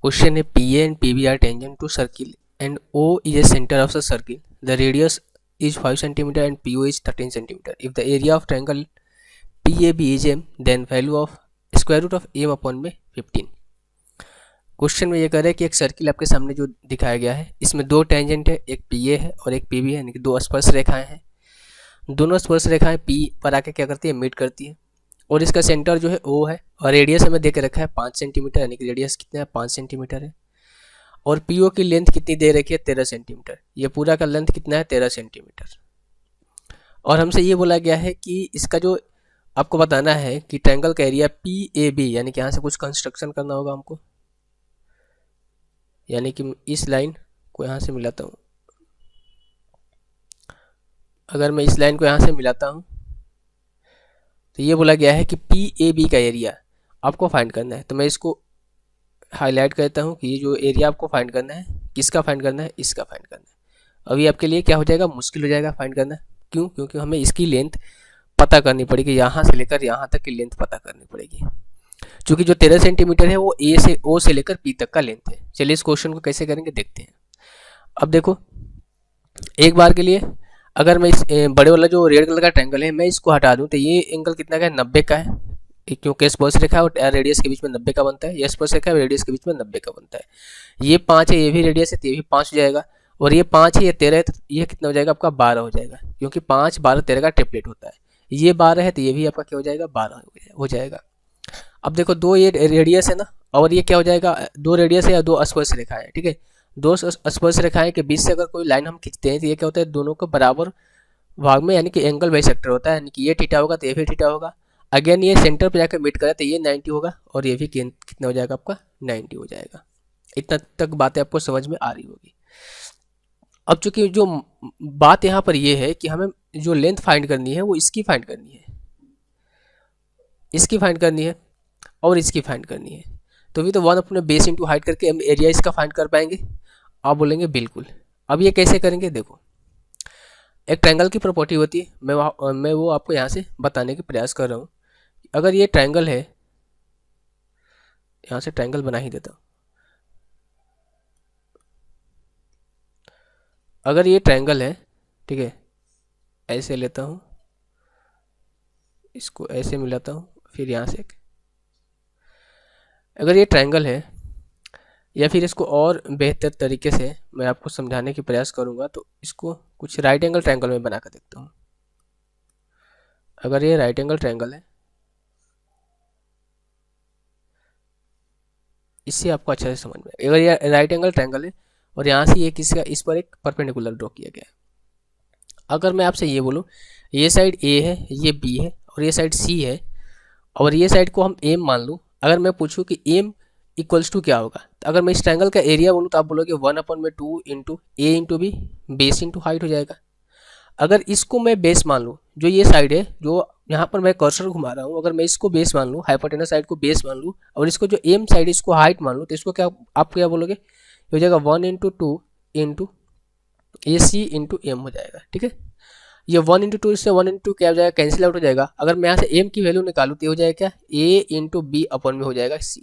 Question है PA and PB are tangent to circle and O is a center of the circle. The radius is 5 cm and PO is 13 cm. If the area of triangle PAB is m, then value of square root of m upon में 15. Question में ये कह रहा है कि एक circle आपके सामने जो दिखाया गया है इसमें दो टेंजेंट है, एक PA है और एक PB है, यानी कि दो स्पर्श रेखाएं हैं। दोनों स्पर्श रेखाएं P पर आके क्या करती है, मीट करती है और इसका सेंटर जो है O है और रेडियस हमें दे के रखा है 5 सेंटीमीटर, यानी कि रेडियस कितना है 5 सेंटीमीटर है और PO की लेंथ कितनी दे रखी है 13 सेंटीमीटर। ये पूरा का लेंथ कितना है 13 सेंटीमीटर और हमसे ये बोला गया है कि इसका जो आपको बताना है कि ट्रायंगल का एरिया PAB, यानी कि यहाँ से कुछ कंस्ट्रक्शन करना होगा हमको, यानी कि इस लाइन को यहाँ से मिलाता हूँ। अगर मैं इस लाइन को यहाँ से मिलाता हूँ तो ये बोला गया है कि PAB का एरिया आपको फाइंड करना है। तो मैं इसको हाईलाइट करता हूँ कि ये जो एरिया आपको फाइंड करना है, किसका फाइंड करना है, इसका फाइंड करना है। अभी आपके लिए क्या हो जाएगा, मुश्किल हो जाएगा फाइंड करना। क्यों? क्योंकि हमें इसकी लेंथ पता करनी पड़ेगी, यहाँ से लेकर यहाँ तक की लेंथ पता करनी पड़ेगी। क्योंकि जो 13 सेंटीमीटर है वो O से लेकर P तक का लेंथ है। चलिए इस क्वेश्चन को कैसे करेंगे देखते हैं। अब देखो, एक बार के लिए अगर मैं इस बड़े वाला जो रेड कलर का ट्रायंगल है मैं इसको हटा दूं तो ये एंगल कितना का है, 90 का है, क्योंकि स्पर्श रेखा और रेडियस के बीच में 90 का बनता है। ये स्पर्श रेखा और रेडियस के बीच में 90 का बनता है। ये 5 है, ये भी रेडियस है तो ये भी 5 हो जाएगा और ये 5 है, ये 13 है तो ये कितना हो जाएगा आपका 12 हो जाएगा, क्योंकि 5, 12, 13 का ट्रिपलेट होता है। ये 12 है तो ये भी आपका क्या हो जाएगा, 12 हो जाएगा। अब देखो, दो ये रेडियस है ना और ये क्या हो जाएगा, दो रेडियस है या दो स्पर्श रेखा है, ठीक है। दो स्पर्श रेखाएं के बीच से अगर कोई लाइन हम खींचते हैं तो ये क्या होता है, दोनों को बराबर भाग में, यानी कि एंगल बाइसेक्टर होता है, यानी कि ये थीटा होगा तो ये भी थीटा होगा। अगेन ये सेंटर पे जाकर मीट करे तो ये 90 होगा और ये भी कितना हो जाएगा आपका 90 हो जाएगा। इतना तक बातें आपको समझ में आ रही होगी। अब चूंकि जो बात यहाँ पर ये है कि हमें जो लेंथ फाइंड करनी है वो इसकी फाइंड करनी है, इसकी फाइंड करनी है और इसकी फाइंड करनी है। तो भी तो 1 अपने बेस इंटू हाइट करके हम एरिया इसका फाइंड कर पाएंगे। आप बोलेंगे बिल्कुल। अब ये कैसे करेंगे, देखो एक ट्रायंगल की प्रॉपर्टी होती है, मैं वो आपको यहाँ से बताने की प्रयास कर रहा हूँ। अगर ये ट्रायंगल है, यहाँ से ट्रायंगल बना ही देता हूँ। अगर ये ट्रायंगल है, ठीक है, ऐसे लेता हूँ, इसको ऐसे मिलाता हूँ, फिर यहाँ से अगर ये ट्रायंगल है, या फिर इसको और बेहतर तरीके से मैं आपको समझाने की प्रयास करूंगा तो इसको कुछ राइट एंगल ट्रायंगल में बना कर देखता हूँ। अगर ये राइट एंगल ट्रायंगल है, इससे आपको अच्छे से समझ में, अगर ये राइट एंगल ट्रायंगल है और यहाँ से ये किसका, इस पर एक परपेंडिकुलर ड्रॉ किया गया है। अगर मैं आपसे ये बोलूँ, ये साइड A है, ये B है और ये साइड C है और ये साइड को हम M मान लूँ। अगर मैं पूछूँ कि M इक्वल्स टू क्या होगा, तो अगर मैं इस ट्रायंगल का एरिया बोलूँ तो आप बोलोगे 1/2 into A into B, base into height हो जाएगा। अगर इसको मैं बेस मान लूँ, जो ये साइड है, जो यहाँ पर मैं कर्सर घुमा रहा हूँ, अगर मैं इसको बेस मान लूँ, हाइपोटेनस साइड को बेस मान लूँ और इसको जो M साइड इसको हाइट मान लूँ, तो इसको क्या आप क्या बोलोगे, हो जाएगा 1/2 इंटू AC इंटू M हो जाएगा, ठीक है। ये 1/2 इससे 1/2 क्या हो जाएगा, कैंसिल आउट हो जाएगा। अगर मैं यहाँ से M की वैल्यू निकालूँ तो हो जाएगा क्या, A इंटू B अपन में हो जाएगा C।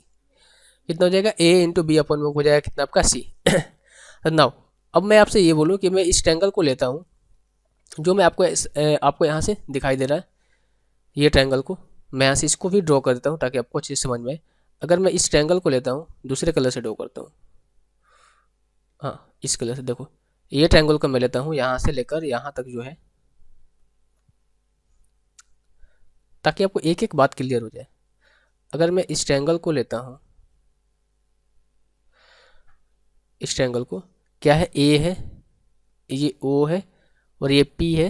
कितना हो जाएगा, A इंटू B अपन में हो जाएगा कितना आपका C। नाउ अब मैं आपसे ये बोलूँ कि मैं इस ट्रायंगल को लेता हूँ, जो मैं आपको यहाँ से दिखाई दे रहा है, ये ट्रायंगल को मैं यहाँ से इसको भी ड्रॉ कर देता हूँ ताकि आपको अच्छे से समझ में आए। अगर मैं इस ट्रायंगल को लेता हूँ, दूसरे कलर से ड्रॉ करता हूँ, हाँ इस कलर से, देखो ये ट्रायंगल को मैं लेता हूँ यहाँ से लेकर यहाँ तक जो है, ताकि आपको एक एक बात क्लियर हो जाए। अगर मैं इस ट्रायंगल को लेता हूँ, इस ट्रायंगल को क्या है, A है, ये O है और ये P है,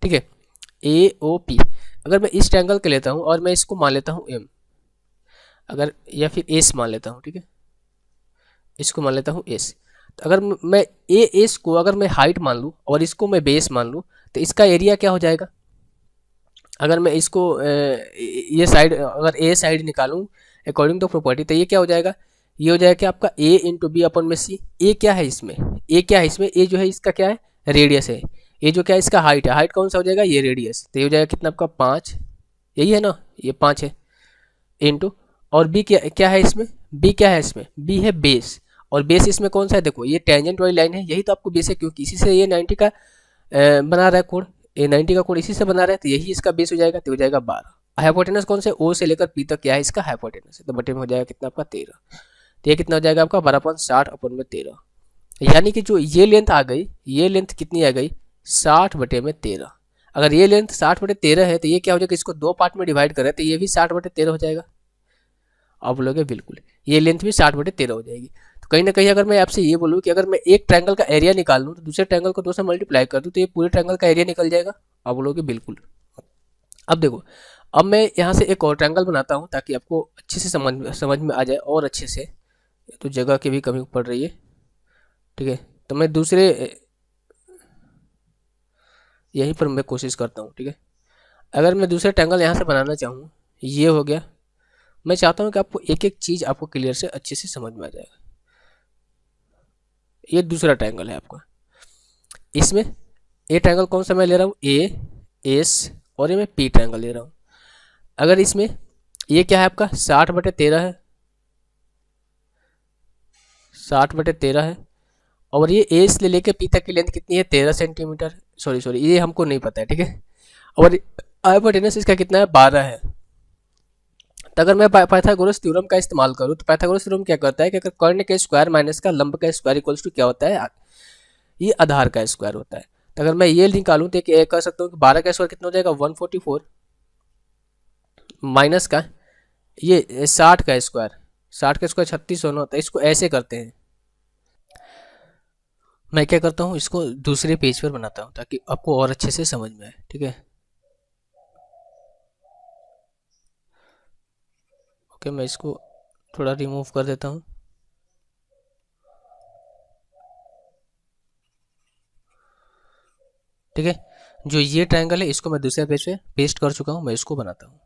ठीक है, AOP। अगर मैं इस ट्रायंगल के लेता हूँ और मैं इसको मान लेता हूँ M, अगर या फिर S मान लेता हूँ, ठीक है, इसको मान लेता हूँ S। तो अगर मैं AS को अगर मैं हाइट मान लूँ और इसको मैं बेस मान लूँ तो इसका एरिया क्या हो जाएगा। अगर मैं इसको ये साइड, अगर A साइड निकालूँ अकॉर्डिंग टू प्रॉपर्टी, तो ये क्या हो जाएगा, ये हो जाएगा कि आपका A इंटू B अपन में C। A क्या है इसमें, A क्या है इसमें, A जो है इसका क्या है, रेडियस है। ये जो क्या है इसका हाइट है, हाइट कौन सा हो जाएगा, ये रेडियस। तो ये हो जाएगा कितना आपका 5, यही है ना, ये 5 है, इंटू और बी क्या क्या है इसमें, बी क्या है इसमें, बी है बेस, और बेस इसमें कौन सा है, देखो ये टेंजेंट वाली लाइन है, यही तो आपको बेस है, क्योंकि इसी से ये 90 का बना रहा है कोण, ये 90 का कोण इसी से बना रहा है, तो यही इसका बेस हो जाएगा, तो हो जाएगा 12। हाइपोटेनस कौन से, ओ से लेकर पी तक क्या है इसका हाइपोटेनस है, तो बटे में हो जाएगा कितना आपका 13, तो ये कितना हो जाएगा आपका 12.60 अपन में 13, यानी कि जो ये लेंथ आ गई, ये लेंथ कितनी आ गई 60/13। अगर ये लेंथ 60/13 है तो ये क्या हो जाएगा, इसको दो पार्ट में डिवाइड करें तो ये भी 60/13 हो जाएगा। आप बोलोगे बिल्कुल, ये लेंथ भी 60/13 हो जाएगी। तो कहीं ना कहीं अगर मैं आपसे ये बोलूँ कि अगर मैं एक ट्रायंगल का एरिया निकाल लूँ तो दूसरे ट्रायंगल को 2 से मल्टीप्लाई कर दूँ तो ये पूरे ट्रायंगल का एरिया निकल जाएगा। आप बोलोगे बिल्कुल। अब देखो, अब मैं यहाँ से एक और ट्रायंगल बनाता हूँ ताकि आपको अच्छे से समझ में आ जाए और अच्छे से, तो जगह की भी कमी पड़ रही है, ठीक है। तो मैं दूसरे यहीं पर मैं कोशिश करता हूँ, ठीक है। अगर मैं दूसरे ट्रायंगल यहाँ से बनाना चाहूँ, ये हो गया, मैं चाहता हूँ कि आपको एक एक चीज़ आपको क्लियर से अच्छे से समझ में आ जाएगा। ये दूसरा ट्रायंगल है आपका, इसमें ए ट्रायंगल कौन सा मैं ले रहा हूँ, ए एस, और ये मैं पी ट्रायंगल ले रहा हूँ। अगर इसमें ये क्या है आपका 60/13 है, 60/13 है, और ये ए से लेके पी तक की लेंथ कितनी है 13 सेंटीमीटर, सॉरी ये हमको नहीं पता है, ठीक है। और हाइपोटेनस इसका कितना है 12 है। तो अगर मैं पाइथागोरस थ्योरम का इस्तेमाल करूँ तो पाइथागोरस थ्योरम क्या करता है कि अगर कर्ण के स्क्वायर माइनस का लंब का स्क्वायर इक्वल्स टू क्या होता है, ये आधार का स्क्वायर होता है। तो अगर मैं ये निकालूँ तो कह सकता हूँ कि 12 का स्क्वायर कितना हो जाएगा 144, माइनस का ये 60 का स्क्वायर, 60 का स्क्वायर 36 होना होता है। इसको ऐसे करते हैं, मैं क्या करता हूँ इसको दूसरे पेज पर बनाता हूँ ताकि आपको और अच्छे से समझ में आए, ठीक है। ओके, मैं इसको थोड़ा रिमूव कर देता हूँ। ठीक है, जो ये ट्रायंगल है इसको मैं दूसरे पेज पे पेस्ट कर चुका हूँ, मैं इसको बनाता हूँ।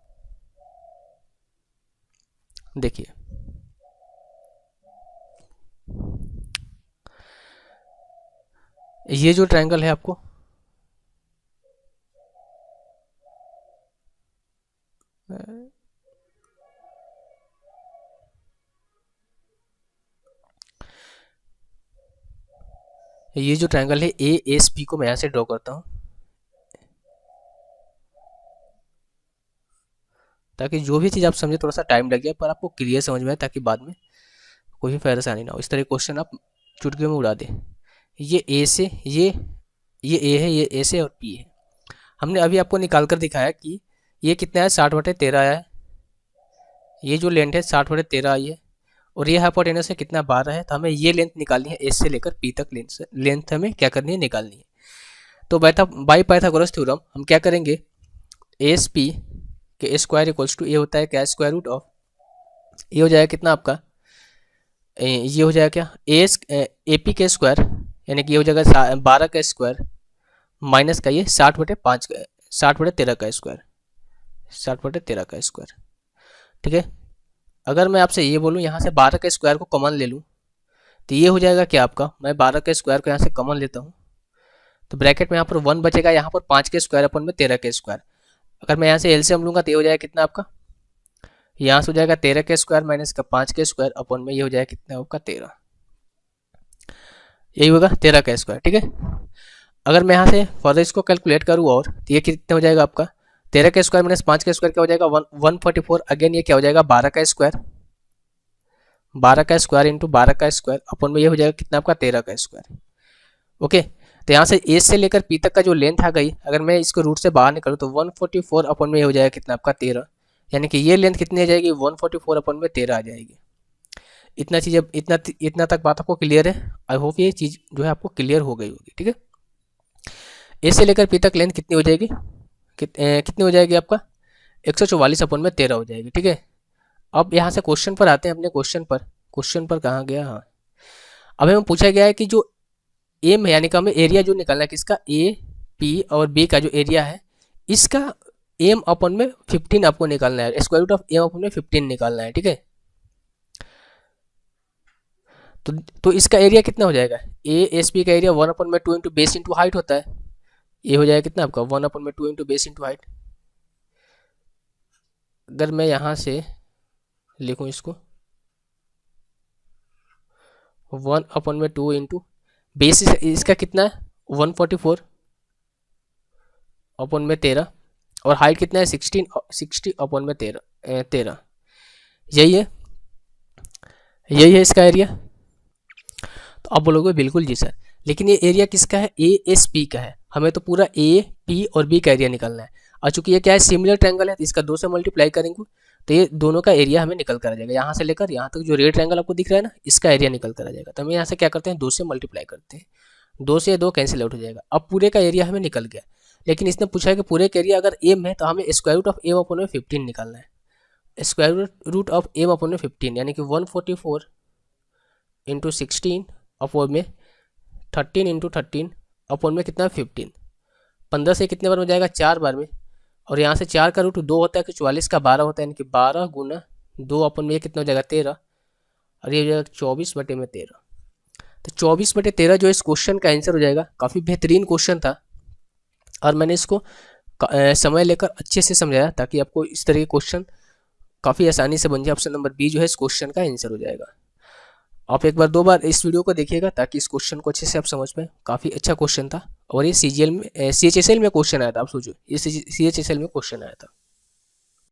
देखिए, ये जो ट्रायंगल है आपको, ये जो ट्रायंगल है ए एस पी को मैं यहाँ से ड्रॉ करता हूँ ताकि जो भी चीज़ आप समझे थोड़ा सा टाइम लग जाए पर आपको क्लियर समझ में आए, ताकि बाद में कोई भी परेशानी ना हो। इस तरह क्वेश्चन आप चुटकी में उड़ा दें। ये ए से ये ए है, ये ए से और पी है। हमने अभी आपको निकाल कर दिखाया कि ये कितना है 60/13 आया है, ये जो लेंथ है 60/13 आई है, और ये हाइपोटेनस है कितना 12 है। तो हमें ये लेंथ निकालनी है एस से लेकर पी तक, लेंथ हमें क्या करनी है निकालनी है। तो बाई पाइथागोरस थ्योरम हम क्या करेंगे, एस पी के स्क्वायर इक्वल्स टू ये होता है क्या स्क्वायर रूट ऑफ, ये हो जाएगा कितना आपका, ये हो जाएगा क्या एस ए पी के स्क्वायर, यानी कि ये हो जाएगा 12 का स्क्वायर माइनस का ये 60/5 का 60/13 का स्क्वायर, 60/13 का स्क्वायर, ठीक है। अगर मैं आपसे ये बोलूँ यहाँ से 12 के स्क्वायर को कॉमन ले लूँ तो ये हो जाएगा क्या आपका, मैं 12 के स्क्वायर को यहाँ से कॉमन लेता हूँ तो ब्रैकेट में यहाँ पर 1 बचेगा, यहाँ पर 5 के स्क्वायर अपन में 13 के स्क्वायर। अगर मैं यहाँ से एलसीएम लूँगा तो ये हो जाएगा कितना आपका, यहाँ से हो जाएगा 13 के स्क्वायर माइनस का 5 के स्क्वायर अपन में ये हो जाएगा कितना आपका 13, यही होगा 13 का स्क्वायर, ठीक है। अगर मैं यहाँ से फर्दर इसको कैलकुलेट करूँ और तो ये कितना हो जाएगा आपका 13 का स्क्वायर माइनस 5 का स्क्वायर क्या हो जाएगा 144, अगेन ये क्या हो जाएगा 12 का स्क्वायर, 12 का स्क्वायर इंटू 12 का स्क्वायर अपन में ये हो जाएगा कितना आपका 13 का स्क्वायर। ओके, तो यहाँ से ए से लेकर पी तक का जो लेंथ आ गई, अगर मैं इसको रूट से बाहर निकलूँ तो 144 अपन में ये हो जाएगा कितना आपका 13, यानी कि ये लेंथ कितनी आ जाएगी 144 अपन में 13 आ जाएगी। इतना चीज़ इतना तक बात आपको क्लियर है। आई होप ये चीज़ जो है आपको क्लियर हो गई होगी, ठीक है। ए से लेकर पी तक लेंथ कितनी हो जाएगी, कितनी हो जाएगी आपका 144 अपन में 13 हो जाएगी, ठीक है। अब यहाँ से क्वेश्चन पर आते हैं, अपने क्वेश्चन पर कहाँ गया, हाँ। अब हमें पूछा गया है कि जो एम है यानी कि हमें एरिया जो निकालना है किसका, ए पी और बी का जो एरिया है इसका एम अपन में 15 आपको निकालना है, square root of m upon में 15 निकालना है, ठीक है। तो इसका एरिया कितना हो जाएगा, ए एस पी का एरिया 1 अपन में 2 इंटू बेस इंटू हाइट होता है, ये हो जाएगा कितना आपका 1 अपन में 2 इंटू बेस इंटू हाइट। अगर मैं यहाँ से लिखूँ इसको 1/2 इंटू बेस इसका कितना है 144/13 और हाइट कितना है 60/13 यही है इसका एरिया। तो आप बोलोगे बिल्कुल जी सर, लेकिन ये एरिया किसका है, ए एस पी का है, हमें तो पूरा ए पी और बी का एरिया निकलना है। और चूंकि ये क्या है सिमिलर ट्रायंगल है तो इसका 2 से मल्टीप्लाई करेंगे तो ये दोनों का एरिया हमें निकल कर आ जाएगा। यहाँ से लेकर यहाँ तक जो रेड ट्रायंगल आपको दिख रहा है ना, इसका एरिया निकल कर आ जाएगा। तो हम यहाँ से क्या करते हैं 2 से मल्टीप्लाई करते हैं, 2 से 2 कैंसिल आउट हो जाएगा। अब पूरे का एरिया हमें निकल गया, लेकिन इसने पूछा है कि पूरे का एरिया अगर एम है तो हमें square root of m upon में 15 निकालना है। Square root of m upon में 15 यानी कि 144 इंटू 16 अपॉन में 13 इंटू 13 अपॉन में कितना 15। 15 से कितने बार हो जाएगा 4 बार में, और यहाँ से 4 का रूट 2 होता है कि 44 का 12 होता है, यानी कि 12 गुना 2 अपॉन में कितना हो जाएगा 13, और ये हो जाएगा 24/13। तो 24/13 जो इस क्वेश्चन का आंसर हो जाएगा। काफ़ी बेहतरीन क्वेश्चन था और मैंने इसको समय लेकर अच्छे से समझाया ताकि आपको इस तरह के क्वेश्चन काफ़ी आसानी से बन जाए। ऑप्शन नंबर बी जो है इस क्वेश्चन का आंसर हो जाएगा। आप एक बार 2 बार इस वीडियो को देखिएगा ताकि इस क्वेश्चन को अच्छे से आप समझ पाए। काफ़ी अच्छा क्वेश्चन था और ये CGL में CHSL में क्वेश्चन आया था। आप सोचो ये CHSL में क्वेश्चन आया था।